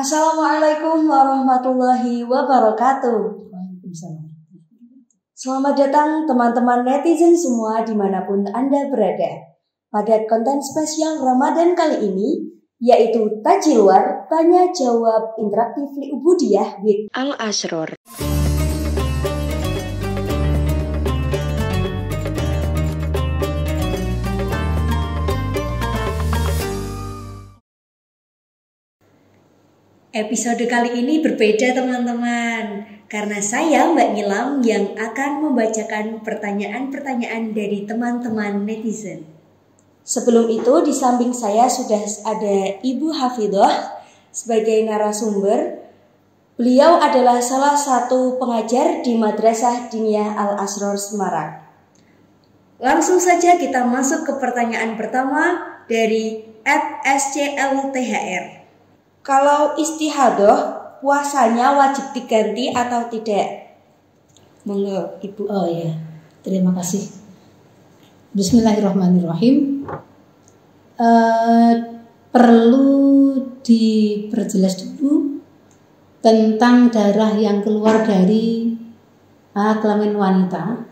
Assalamualaikum warahmatullahi wabarakatuh. Selamat datang teman-teman netizen semua dimanapun Anda berada. Pada konten spesial Ramadan kali ini, yaitu Tajilwar Tanya Jawab Interaktif Li Ubudiyah with Al-Asror. Episode kali ini berbeda teman-teman, karena saya Mbak Nilam yang akan membacakan pertanyaan-pertanyaan dari teman-teman netizen. Sebelum itu di samping saya sudah ada Ibu Hafidhah sebagai narasumber. Beliau adalah salah satu pengajar di Madrasah Diniyah Al-Asror Semarang. Langsung saja kita masuk ke pertanyaan pertama dari @sclthr. Kalau istihadoh, puasanya wajib diganti atau tidak? Monggo, Ibu. Oh ya, terima kasih. Bismillahirrahmanirrahim. Perlu diperjelas dulu tentang darah yang keluar dari kelamin wanita.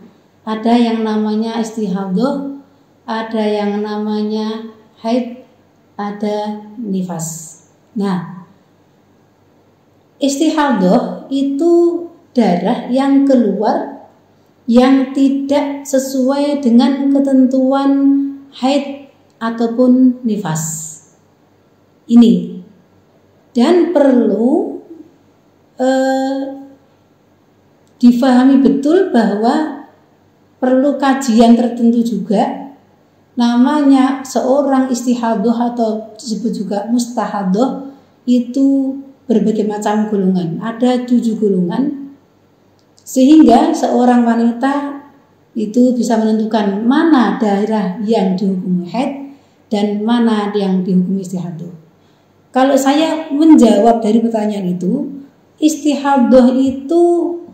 Ada yang namanya istihadoh, ada yang namanya haid, ada nifas. Nah, istihadoh itu darah yang keluar yang tidak sesuai dengan ketentuan haid ataupun nifas. Ini dan perlu difahami betul bahwa perlu kajian tertentu juga. Namanya seorang istihadoh atau disebut juga mustahadoh itu berbagai macam golongan. Ada 7 golongan. Sehingga seorang wanita itu bisa menentukan mana darah yang dihukumi haid dan mana yang dihukumi istihadoh. Kalau saya menjawab dari pertanyaan itu, istihadoh itu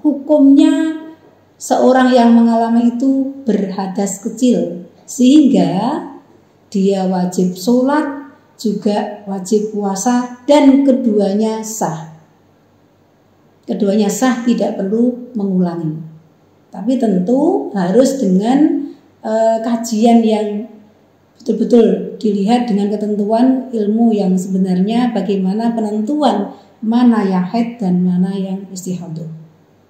hukumnya seorang yang mengalami itu berhadas kecil. Sehingga dia wajib sholat, juga wajib puasa, dan keduanya sah. Keduanya sah, tidak perlu mengulangi. Tapi tentu harus dengan kajian yang betul-betul dilihat dengan ketentuan ilmu yang sebenarnya bagaimana penentuan mana yang haid dan mana yang istihadoh.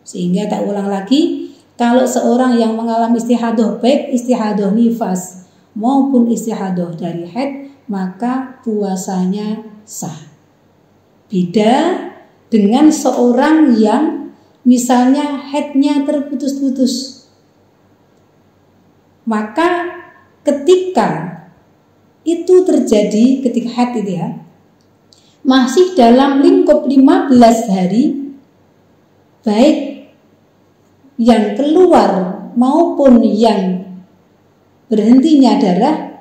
Sehingga tak ulang lagi, kalau seorang yang mengalami istihadoh, baik istihadoh nifas maupun istihadoh dari haid, maka puasanya sah. Beda dengan seorang yang misalnya haidnya terputus-putus. Maka ketika itu terjadi, ketika haid itu ya, masih dalam lingkup 15 hari, baik yang keluar maupun yang berhentinya darah,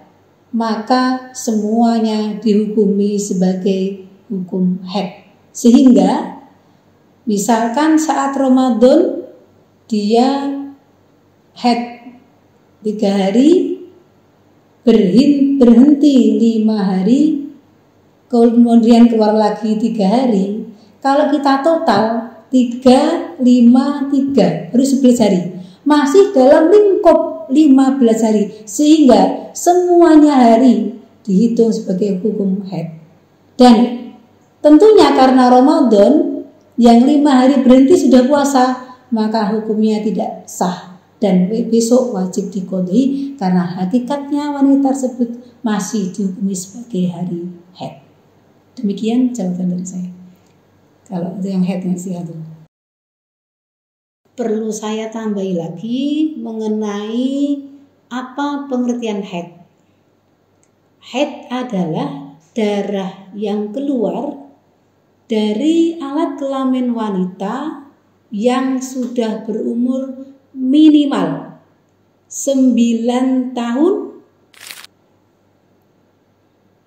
maka semuanya dihukumi sebagai hukum haid. Sehingga misalkan saat Ramadan dia haid 3 hari, berhenti 5 hari, kemudian keluar lagi 3 hari. Kalau kita total 3, 5, 3 baru 11 hari, masih dalam lingkup 15 hari, sehingga semuanya hari dihitung sebagai hukum haid. Dan tentunya karena Ramadan yang 5 hari berhenti sudah puasa, maka hukumnya tidak sah dan besok wajib diqodhi karena hakikatnya wanita tersebut masih dihukumi sebagai hari haid. Demikian jawaban dari saya. Kalau itu yang haid istihadoh. Perlu saya tambahi lagi mengenai apa pengertian haid. Haid adalah darah yang keluar dari alat kelamin wanita yang sudah berumur minimal 9 tahun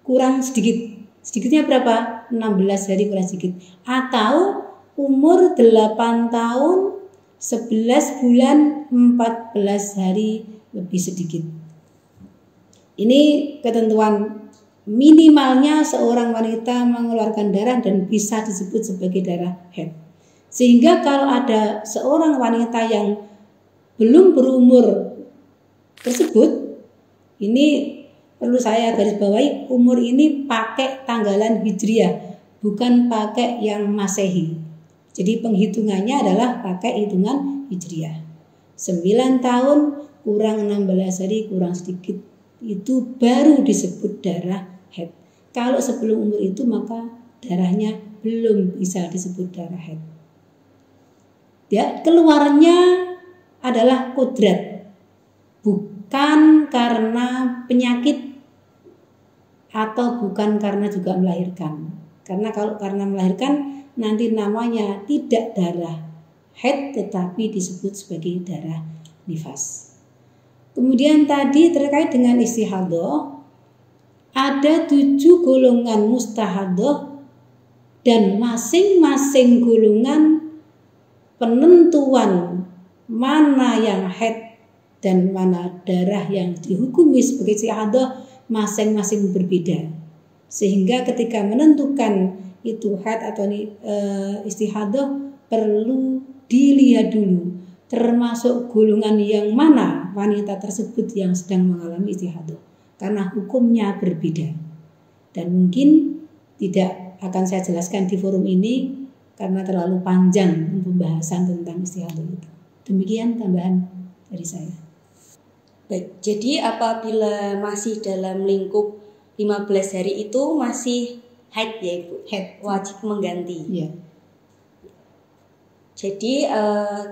kurang sedikit. Sedikitnya berapa? 16 hari kurang sedikit. Atau umur 8 tahun 11 bulan 14 hari lebih sedikit. Ini ketentuan minimalnya seorang wanita mengeluarkan darah dan bisa disebut sebagai darah haid. Sehingga kalau ada seorang wanita yang belum berumur tersebut, ini perlu saya garis bawahi, umur ini pakai tanggalan hijriah, bukan pakai yang masehi. Jadi penghitungannya adalah pakai hitungan hijriah. 9 tahun kurang 16 hari kurang sedikit, itu baru disebut darah haid. Kalau sebelum umur itu maka darahnya belum bisa disebut darah haid. Ya, keluarnya adalah kodrat, bukan karena penyakit atau bukan karena juga melahirkan. Karena kalau karena melahirkan nanti namanya tidak darah haid tetapi disebut sebagai darah nifas. Kemudian tadi terkait dengan istihadah, ada 7 golongan mustahadah dan masing-masing golongan penentuan mana yang haid dan mana darah yang dihukumi sebagai istihadah masing-masing berbeda. Sehingga ketika menentukan itu haid atau istihadah perlu dilihat dulu termasuk golongan yang mana wanita tersebut yang sedang mengalami istihadah, karena hukumnya berbeda. Dan mungkin tidak akan saya jelaskan di forum ini karena terlalu panjang pembahasan tentang istihadah itu. Demikian tambahan dari saya. Baik, jadi apabila masih dalam lingkup 15 hari itu masih haid ya Ibu? Haid. Wajib mengganti. Ya. Jadi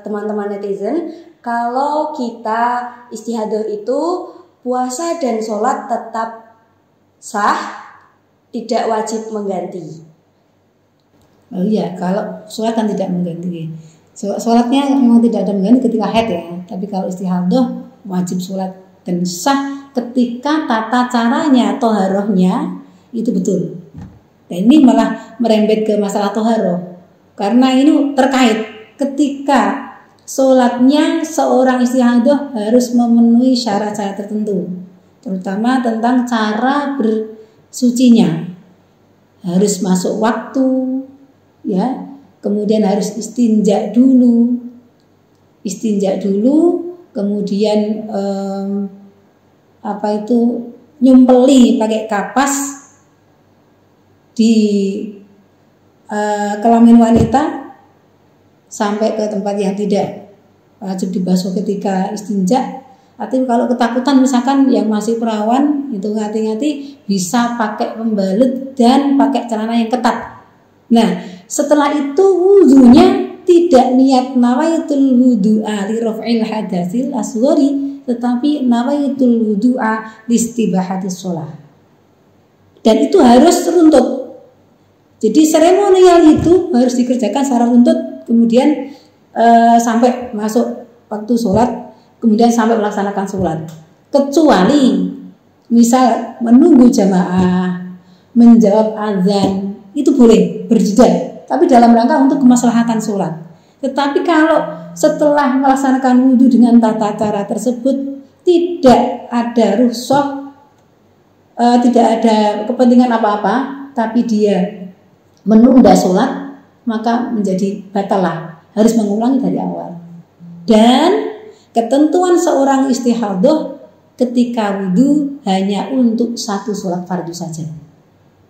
teman-teman netizen, kalau kita istihadah itu puasa dan sholat tetap sah, tidak wajib mengganti. Oh iya, kalau sholat kan tidak mengganti. Sholatnya memang tidak ada mengganti ketika haid ya. Tapi kalau istihadah wajib sholat dan sah ketika tata caranya, toharohnya itu betul. Dan ini malah merembet ke masalah toharoh. Karena ini terkait ketika sholatnya seorang istihadah harus memenuhi syarat-syarat tertentu. Terutama tentang cara bersucinya. Harus masuk waktu, ya. Kemudian harus istinja dulu, kemudian nyumpeli pakai kapas di kelamin wanita sampai ke tempat yang tidak wajib dibasuh ketika istinja. Atau kalau ketakutan misalkan yang masih perawan itu hati-hati bisa pakai pembalut dan pakai celana yang ketat. Nah, setelah itu wudunya tidak niat nawaitul wudu'a li raf'il hadatsil asghari, tetapi nawaitul wudu'a li istibahatis shalah. Dan itu harus runtut. Jadi seremonial itu harus dikerjakan secara runtut, kemudian sampai masuk waktu sholat, kemudian sampai melaksanakan sholat. Kecuali misal menunggu jamaah, menjawab azan, itu boleh berjeda, tapi dalam rangka untuk kemaslahatan sholat. Tetapi kalau setelah melaksanakan wudhu dengan tata cara tersebut tidak ada rukhsah, tidak ada kepentingan apa-apa, tapi dia menunda sholat, maka menjadi batalah, harus mengulangi dari awal. Dan ketentuan seorang istihadah ketika wudhu hanya untuk 1 sholat fardu saja,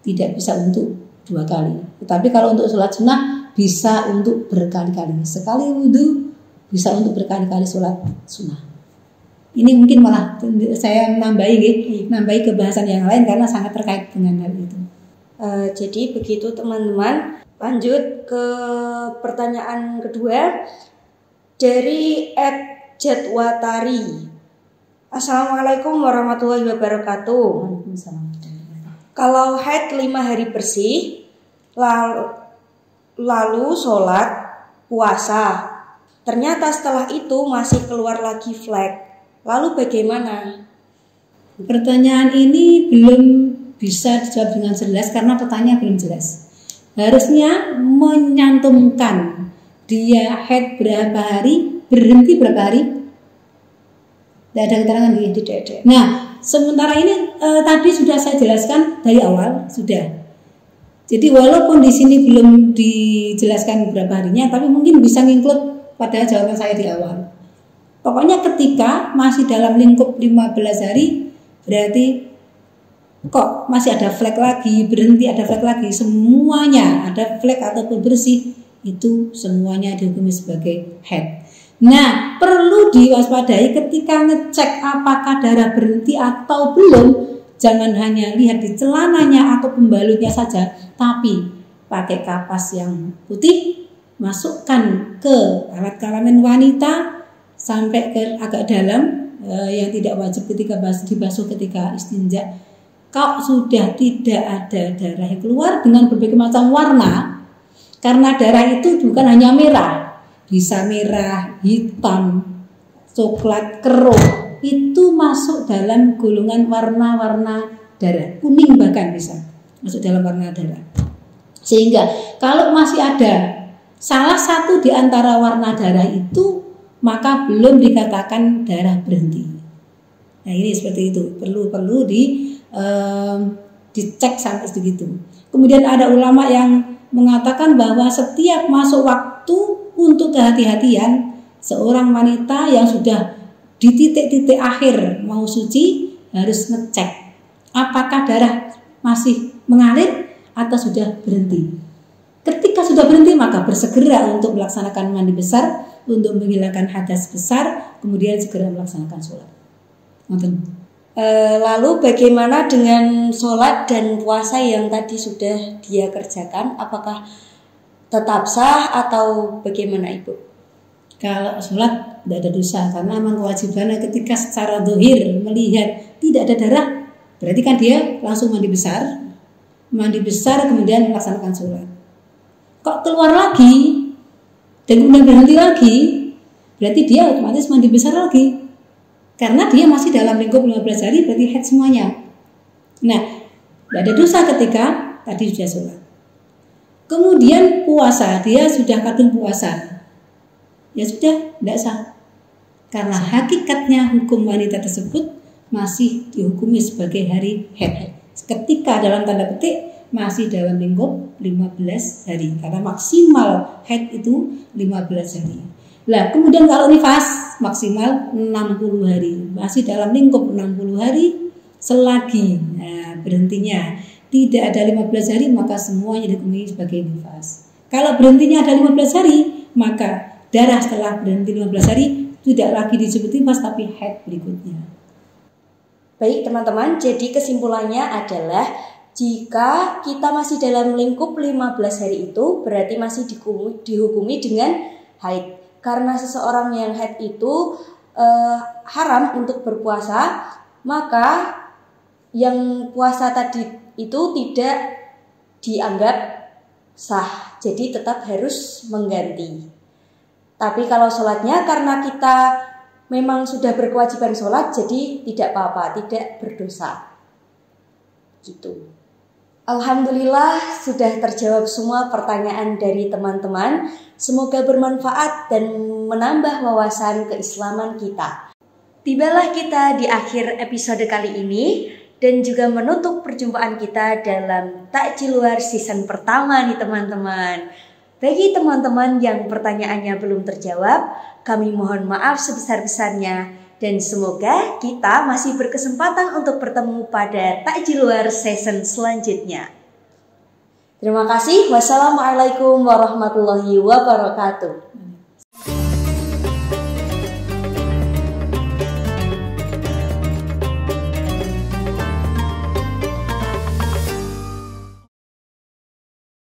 tidak bisa untuk 2 kali. Tetapi kalau untuk sholat sunnah bisa untuk berkali-kali. Sekali wudhu bisa untuk berkali-kali sholat sunnah. Ini mungkin malah saya nambahi ke bahasan yang lain karena sangat terkait dengan hal itu. Jadi begitu teman-teman. Lanjut ke pertanyaan kedua dari @jadwatari. Assalamualaikum warahmatullahi wabarakatuh. Waalaikumsalam. Kalau haid 5 hari bersih, lalu sholat, puasa, ternyata setelah itu masih keluar lagi flek, lalu bagaimana? Pertanyaan ini belum bisa dijawab dengan jelas karena pertanyaan belum jelas. Harusnya menyantumkan dia haid berapa hari, berhenti berapa hari. Tidak ada keterangan gitu. Tidak ada. Nah, sementara ini tadi sudah saya jelaskan dari awal sudah. Jadi walaupun di sini belum dijelaskan beberapa harinya, tapi mungkin bisa nginclude pada jawaban saya di awal. Pokoknya ketika masih dalam lingkup 15 hari, berarti kok masih ada flek lagi, berhenti ada flek lagi, semuanya ada flek ataupun bersih, itu semuanya dihukumi sebagai haid. Nah, perlu diwaspadai ketika ngecek apakah darah berhenti atau belum. Jangan hanya lihat di celananya atau pembalutnya saja, tapi pakai kapas yang putih, masukkan ke alat kelamin wanita sampai ke agak dalam, yang tidak wajib ketika dibasuh ketika istinja. Kalau sudah tidak ada darah yang keluar dengan berbagai macam warna, karena darah itu bukan hanya merah, bisa merah, hitam, coklat, keruh, itu masuk dalam golongan warna-warna darah, kuning bahkan bisa masuk dalam warna darah. Sehingga kalau masih ada salah satu di antara warna darah itu, maka belum dikatakan darah berhenti. Nah, ini seperti itu, perlu dicek sampai segitu. Kemudian ada ulama yang mengatakan bahwa setiap masuk waktu untuk kehati-hatian, seorang wanita yang sudah di titik-titik akhir mau suci harus ngecek apakah darah masih mengalir atau sudah berhenti. Ketika sudah berhenti, maka bersegera untuk melaksanakan mandi besar untuk menghilangkan hadas besar, kemudian segera melaksanakan sholat. Lalu bagaimana dengan sholat dan puasa yang tadi sudah dia kerjakan? Apakah tetap sah atau bagaimana, Ibu? Kalau sholat tidak ada dosa, karena memang kewajibannya ketika secara zahir melihat tidak ada darah, berarti kan dia langsung mandi besar kemudian melaksanakan sholat. Kok keluar lagi dan kemudian berhenti lagi, berarti dia otomatis mandi besar lagi, karena dia masih dalam lingkup 15 hari, berarti haid semuanya. Nah, tidak ada dosa ketika tadi sudah sholat. Kemudian puasa, dia sudah kadung puasa, ya sudah, tidak sah. Karena hakikatnya hukum wanita tersebut masih dihukumi sebagai hari haid. Ketika dalam tanda petik masih dalam lingkup 15 hari. Karena maksimal haid itu 15 hari. Lah, kemudian kalau nifas maksimal 60 hari. Masih dalam lingkup 60 hari selagi berhentinya tidak ada 15 hari, maka semuanya dihukumi sebagai nifas. Kalau berhentinya ada 15 hari, maka darah setelah berhenti 15 hari tidak lagi disebut nifas tapi haid berikutnya. Baik teman-teman, jadi kesimpulannya adalah jika kita masih dalam lingkup 15 hari itu berarti masih dihukumi dengan haid. Karena seseorang yang haid itu haram untuk berpuasa, maka yang puasa tadi itu tidak dianggap sah. Jadi tetap harus mengganti. Tapi kalau sholatnya karena kita memang sudah berkewajiban sholat, jadi tidak apa-apa, tidak berdosa. Gitu. Alhamdulillah sudah terjawab semua pertanyaan dari teman-teman. Semoga bermanfaat dan menambah wawasan keislaman kita. Tibalah kita di akhir episode kali ini dan juga menutup perjumpaan kita dalam Takjil Luar season pertama nih teman-teman. Bagi teman-teman yang pertanyaannya belum terjawab, kami mohon maaf sebesar-besarnya dan semoga kita masih berkesempatan untuk bertemu pada Takjil Luar season selanjutnya. Terima kasih. Wassalamualaikum warahmatullahi wabarakatuh.